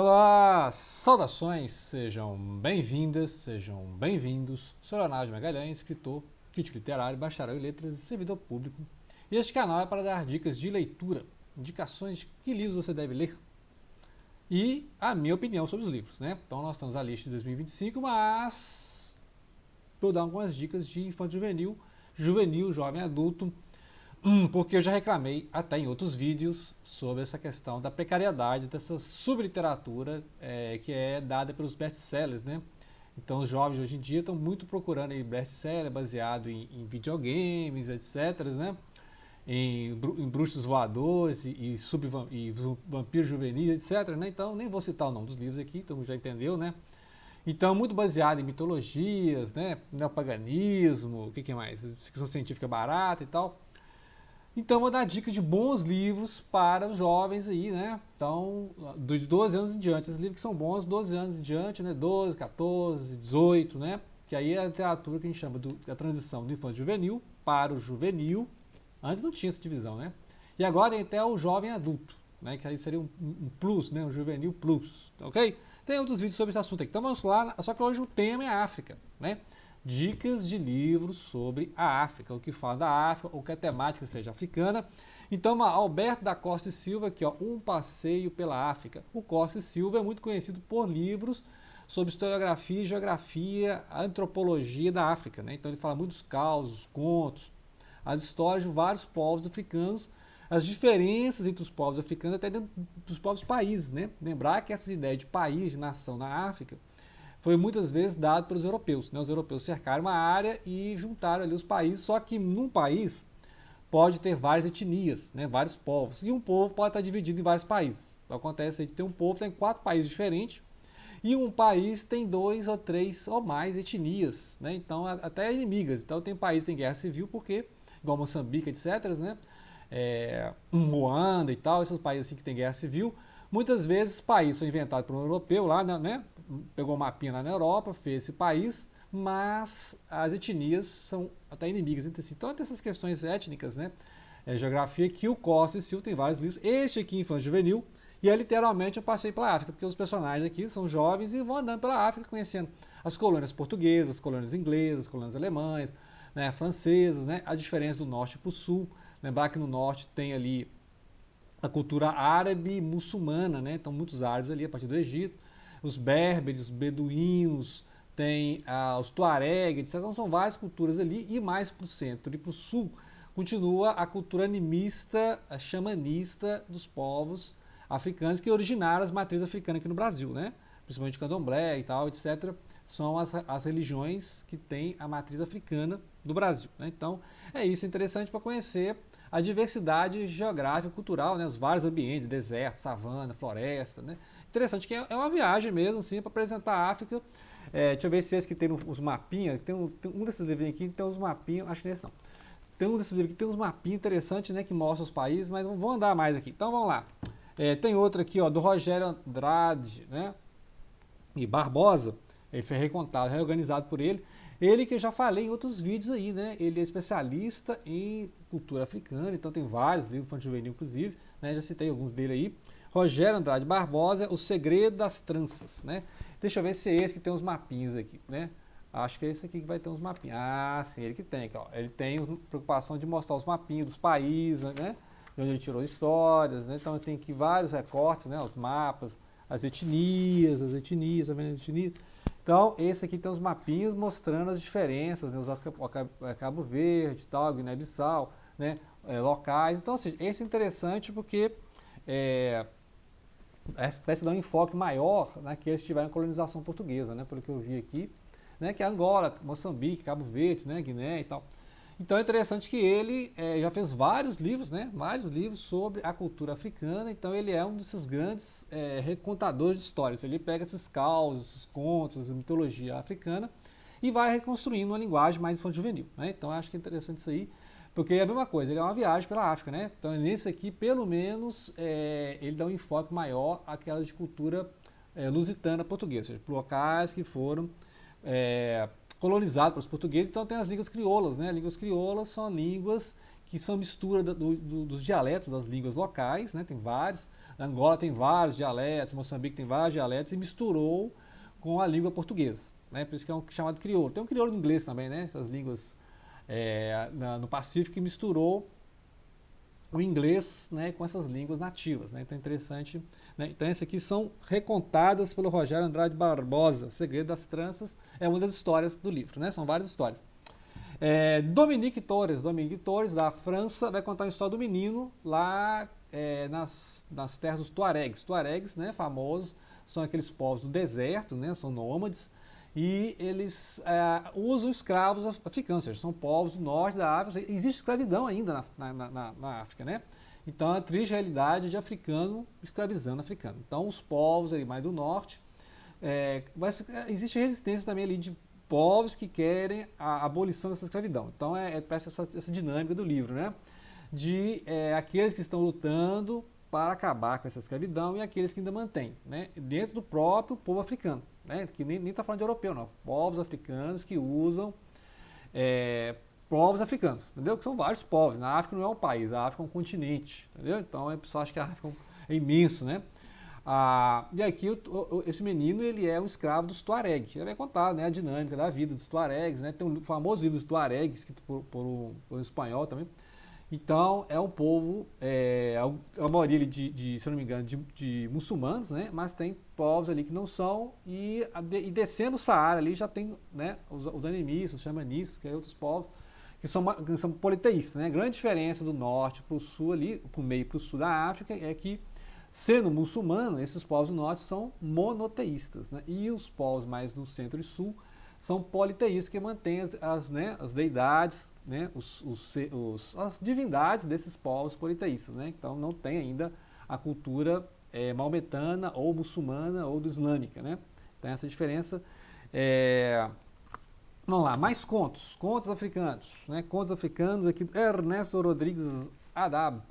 Olá, saudações, sejam bem-vindas, sejam bem-vindos. Sou Leonardo Magalhães, escritor, crítico literário, bacharel em letras e servidor público. E este canal é para dar dicas de leitura, indicações de que livros você deve ler e a minha opinião sobre os livros, né? Então nós estamos na lista de 2025, mas vou dar algumas dicas de infanto juvenil, juvenil, jovem adulto, porque eu já reclamei até em outros vídeos sobre essa questão da precariedade dessa subliteratura que é dada pelos best-sellers, né? Então os jovens hoje em dia estão muito procurando aí best-seller baseado em videogames, etc, né? Em bruxos voadores e vampiros juvenis, etc, né? Então nem vou citar o nome dos livros aqui, todo mundo já entendeu, né? Então, muito baseado em mitologias, né? Neopaganismo, o que mais? Ficção científica barata e tal. Então, vou dar dicas de bons livros para os jovens aí, né? Então, de 12 anos em diante. Esses livros que são bons, 12 anos em diante, né? 12, 14, 18, né? Que aí é a literatura que a gente chama da transição do infanto juvenil para o juvenil. Antes não tinha essa divisão, né? E agora tem até o jovem adulto, né? Que aí seria um plus, né? Um juvenil plus, ok? Tem outros vídeos sobre esse assunto aqui. Então vamos lá, só que hoje o tema é a África, né? Dicas de livros sobre a África, o que fala da África, ou que a temática seja africana. Então, Alberto da Costa e Silva, aqui, ó, Um Passeio pela África. O Costa e Silva é muito conhecido por livros sobre historiografia, geografia, antropologia da África, né? Então ele fala muitos causos, contos, as histórias de vários povos africanos, as diferenças entre os povos africanos, até dentro dos povos países, né? Lembrar que essas ideias de país, de nação na África, foi muitas vezes dado pelos europeus, né? Os europeus cercaram uma área e juntaram ali os países, só que num país pode ter várias etnias, né? Vários povos, e um povo pode estar dividido em vários países. Então acontece aí de ter um povo que tem 4 países diferentes, e um país tem 2 ou 3 ou mais etnias, né? Então até inimigas. Então tem país que tem guerra civil porque, igual Moçambique, etc, né? Ruanda e tal, esses países assim que tem guerra civil, muitas vezes países são inventados por um europeu lá, né? Pegou uma mapinha lá na Europa, fez esse país, mas as etnias são até inimigas entre si. Então tem essas questões étnicas, né? Geografia que o Costa e Silva tem vários livros. Este aqui, Infância Juvenil, e é literalmente um passeio pela África, porque os personagens aqui são jovens e vão andando pela África, conhecendo as colônias portuguesas, as colônias inglesas, as colônias alemães, né, francesas, né, a diferença do norte para o sul. Lembrar que no norte tem ali a cultura árabe muçulmana, né? Então muitos árabes ali a partir do Egito, os berberes, os beduínos, tem os tuareg, etc. Então são várias culturas ali, e mais para o centro e para o sul continua a cultura animista, a xamanista dos povos africanos que originaram as matrizes africanas aqui no Brasil, né? Principalmente candomblé e tal, etc. São as religiões que têm a matriz africana do Brasil, né? Então é isso, é interessante para conhecer a diversidade geográfica e cultural, né? Os vários ambientes, deserto, savana, floresta, né? Interessante que é uma viagem mesmo, assim, para apresentar a África. Deixa eu ver se esse que tem os mapinhas, tem um desses livros aqui que tem uns mapinhas, acho que nesse não. Tem um desses livros aqui que tem uns mapinhas interessantes, né, que mostra os países, mas vamos andar mais aqui. Então vamos lá. Tem outro aqui, ó, do Rogério Andrade, né? E Barbosa, ele foi recontado, reorganizado por ele. Ele que eu já falei em outros vídeos aí, né? Ele é especialista em cultura africana, então tem vários livros infantil juvenil, inclusive, né? Já citei alguns dele aí. Rogério Andrade Barbosa, O Segredo das Tranças, né? Deixa eu ver se é esse que tem uns mapinhas aqui, né? Acho que é esse aqui que vai ter uns mapinhas. Ah, sim, ele que tem aqui, ó. Ele tem preocupação de mostrar os mapinhas dos países, né? De onde ele tirou histórias, né? Então tem aqui vários recortes, né? Os mapas, as etnias, tá vendo as etnias? Então, esse aqui tem os mapinhas mostrando as diferenças, né? Cabo Verde, tal, Guiné-Bissau, né? Locais. Então, assim, esse é interessante porque essa espécie dá um enfoque maior naqueles que tiveram colonização portuguesa, né? Pelo que eu vi aqui, né? Que é Angola, Moçambique, Cabo Verde, né? Guiné e tal. Então é interessante que ele já fez vários livros, né? Vários livros sobre a cultura africana. Então ele é um desses grandes recontadores de histórias. Ele pega esses causos, esses contos, a mitologia africana e vai reconstruindo uma linguagem mais infanto-juvenil, né? Então acho que é interessante isso aí, porque é a mesma coisa. Ele é uma viagem pela África, né? Então nesse aqui, pelo menos, ele dá um enfoque maior àquelas de cultura lusitana portuguesa, ou seja, por locais que foram colonizado pelos portugueses. Então tem as línguas crioulas, né? Línguas crioulas são línguas que são mistura dos dialetos das línguas locais, né? Tem vários. Angola tem vários dialetos, Moçambique tem vários dialetos e misturou com a língua portuguesa, né? Por isso que é chamado crioulo. Tem um crioulo inglês também, né? Essas línguas no Pacífico que misturou o inglês, né, com essas línguas nativas, né? Então é interessante, né? Então essas aqui são recontadas pelo Rogério Andrade Barbosa. O Segredo das Tranças é uma das histórias do livro, né? São várias histórias. Dominique Torres, da França, vai contar a história do menino lá nas terras dos Tuaregs. Tuaregs, né, famosos, são aqueles povos do deserto, né, são nômades, e eles usam escravos africanos, ou seja, são povos do norte da África. Existe escravidão ainda na África, né? Então, a triste realidade de africano escravizando africano. Então, os povos ali mais do norte, existe resistência também ali de povos que querem a abolição dessa escravidão. Então, parece essa dinâmica do livro, né? De aqueles que estão lutando para acabar com essa escravidão e aqueles que ainda mantêm, né? Dentro do próprio povo africano, né? Que nem está falando de europeu, não. Povos africanos que usam povos africanos, entendeu? Que são vários povos. Na África não é um país, a África é um continente, entendeu? Então, a pessoa acha que a África é imenso, né? E aqui esse menino ele é um escravo dos Tuareg. Ele vai contar, né, a dinâmica da vida dos Tuaregs, né? Tem um famoso livro dos Tuaregs, escrito por um espanhol também. Então é um povo, a maioria se eu não me engano, de muçulmanos, né? Mas tem povos ali que não são, e descendo o Saara ali já tem, né, os animistas, os xamanistas, que é outros povos, que são politeístas, né? A grande diferença do norte para o sul ali, para o meio e para o sul da África, é que, sendo muçulmano, esses povos do norte são monoteístas, né? E os povos mais do centro e sul são politeístas, que mantêm as deidades, né? As divindades desses povos politeístas, né? Então não tem ainda a cultura maometana ou muçulmana ou do islâmica, né? Então essa diferença. Vamos lá, mais contos africanos, né? Contos africanos aqui, Ernesto Rodrigues Abad.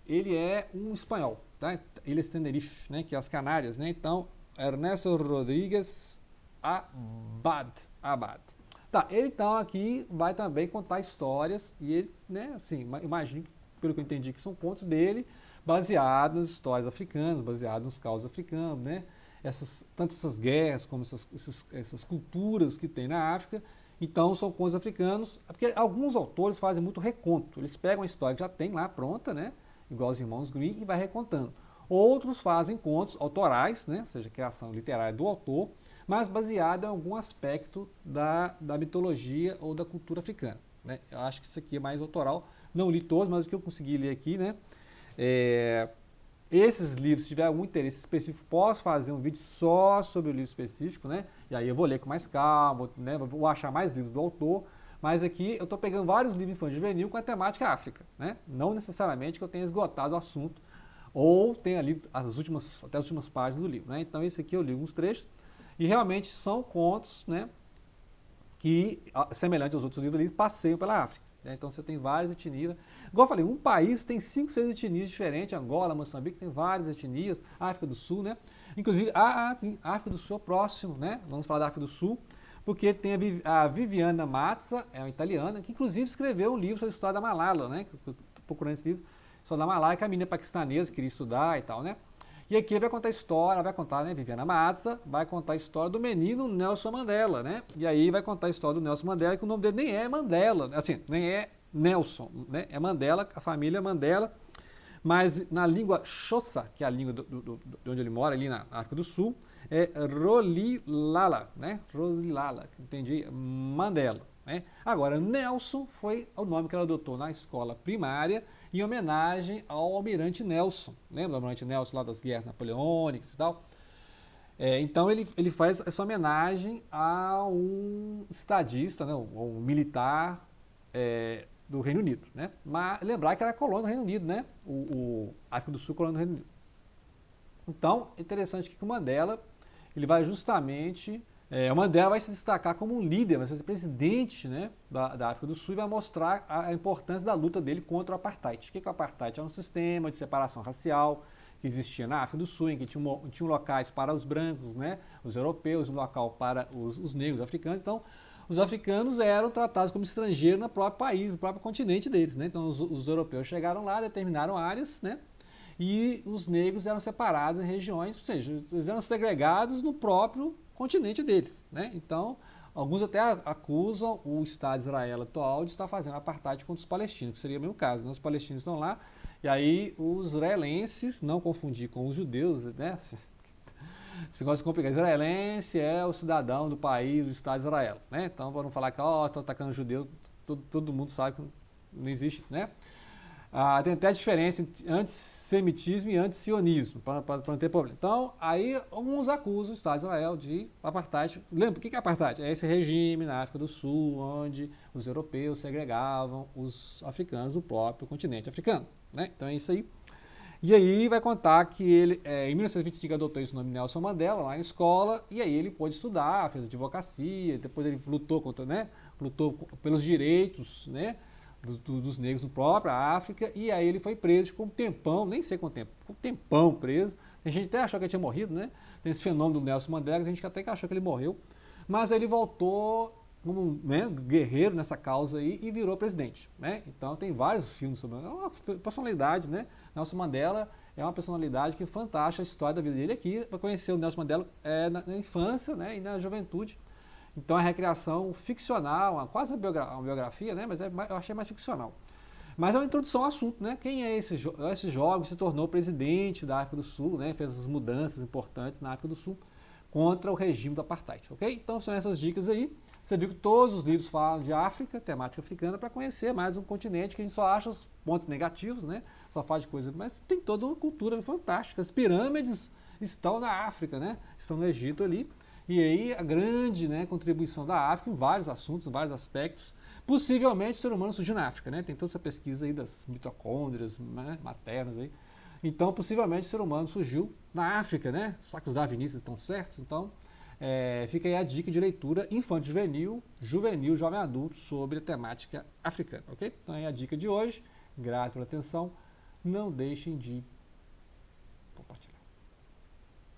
Ele é um espanhol, tá? Ilhas Tenerife, né? Que é as Canárias, né? Então, Ernesto Rodrigues Abad. Tá, ele então aqui vai também contar histórias e ele, né, assim, imagino, pelo que eu entendi, que são contos dele baseados nas histórias africanas, baseados nos causos africanos, né? Tanto essas guerras como essas culturas que tem na África. Então são contos africanos, porque alguns autores fazem muito reconto. Eles pegam a história que já tem lá pronta, né? Igual os irmãos Grimm, e vai recontando. Outros fazem contos autorais, né? Ou seja, criação literária do autor, mas baseada em algum aspecto da mitologia ou da cultura africana, né? Eu acho que isso aqui é mais autoral. Não li todos, mas o que eu consegui ler aqui, né? Esses livros, se tiver algum interesse específico, posso fazer um vídeo só sobre o livro específico, né? E aí eu vou ler com mais calma, né? Vou achar mais livros do autor. Mas aqui eu estou pegando vários livros infantil juvenil com a temática África, né? Não necessariamente que eu tenha esgotado o assunto ou tenha lido até as últimas páginas do livro, né? Então esse aqui eu li uns trechos e realmente são contos, né? Que, semelhantes aos outros livros ali, passeiam pela África. Então você tem várias etnias. Igual eu falei, um país tem 5, 6 etnias diferentes. Angola, Moçambique, tem várias etnias. África do Sul, né? Inclusive, a África do Sul é próximo, né? Vamos falar da África do Sul, porque tem a Viviana Mazza, é uma italiana, que inclusive escreveu um livro sobre a história da Malala, né? Eu estou procurando esse livro, sobre a Malala, que é a menina paquistanesa que queria estudar e tal, né? E aqui ele vai contar a história, né, Viviana Mazza, vai contar a história do menino Nelson Mandela, né? E aí vai contar a história do Nelson Mandela, que o nome dele nem é Mandela, assim, nem é Nelson, né? É Mandela, a família Mandela, mas na língua Xhosa, que é a língua de onde ele mora, ali na África do Sul, é Rolilala, né? Rolilala, entendi, Mandela, né? Agora, Nelson foi o nome que ela adotou na escola primária, em homenagem ao almirante Nelson. Lembra do almirante Nelson lá das guerras napoleônicas e tal? Então ele faz essa homenagem a um estadista, né, um militar do Reino Unido, né? Mas lembrar que era colônia do Reino Unido, né? O África do Sul, colônia do Reino Unido. Então, é interessante que o Mandela, ele vai justamente... o Mandela vai se destacar como um líder, vai ser presidente, né, da África do Sul, e vai mostrar a importância da luta dele contra o Apartheid. O que é o Apartheid? É um sistema de separação racial que existia na África do Sul, em que tinha locais para os brancos, né, os europeus, um local para os negros africanos. Então, os africanos eram tratados como estrangeiros no próprio país, no próprio continente deles, né? Então os europeus chegaram lá, determinaram áreas, né? E os negros eram separados em regiões, ou seja, eles eram segregados no próprio continente deles, né? Então, alguns até acusam o Estado de Israel atual de estar fazendo apartheid contra os palestinos, que seria o mesmo caso, né? Os palestinos estão lá, e aí os israelenses, não confundir com os judeus, né? Esse negócio complicado. Israelense é o cidadão do país, do Estado de Israel, né? Então, para não falar que, estão atacando judeu, todo mundo sabe que não existe, né? Tem até a diferença entre antissemitismo e antisionismo, para não ter problema. Então, aí uns acusam o Estado de Israel de apartheid. Lembra, o que é apartheid? É esse regime na África do Sul, onde os europeus segregavam os africanos do próprio continente africano, né? Então é isso aí. E aí vai contar que ele, em 1925, adotou esse nome Nelson Mandela lá na escola, e aí ele pôde estudar, fez advocacia, depois ele lutou contra, né, lutou pelos direitos, né, dos negros no próprio África, e aí ele foi preso, ficou um tempão, nem sei quanto tempo, ficou um tempão preso. A gente até achou que ele tinha morrido, né? Tem esse fenômeno do Nelson Mandela, a gente até achou que ele morreu, mas ele voltou como, né, guerreiro nessa causa aí e virou presidente, né? Então tem vários filmes sobre ele, é uma personalidade, né? Nelson Mandela é uma personalidade que é fantástica, a história da vida dele aqui, para conhecer o Nelson Mandela na infância, né, e na juventude. Então é uma recriação ficcional, quase uma biografia, né, mas eu achei mais ficcional. Mas é uma introdução ao assunto, né? Quem é esse jovem se tornou presidente da África do Sul, né? Fez as mudanças importantes na África do Sul contra o regime do apartheid, ok? Então são essas dicas aí. Você viu que todos os livros falam de África, temática africana, para conhecer mais um continente que a gente só acha os pontos negativos, né? Só faz de coisa, mas tem toda uma cultura fantástica. As pirâmides estão na África, né? Estão no Egito ali. E aí a grande, né, contribuição da África em vários assuntos, em vários aspectos. Possivelmente o ser humano surgiu na África, né? Tem toda essa pesquisa aí das mitocôndrias, né, maternas aí. Então, possivelmente o ser humano surgiu na África, né? Só que os darwinistas estão certos, então fica aí a dica de leitura infanto-juvenil, juvenil, jovem adulto sobre a temática africana, ok? Então é a dica de hoje. Grato pela atenção. Não deixem de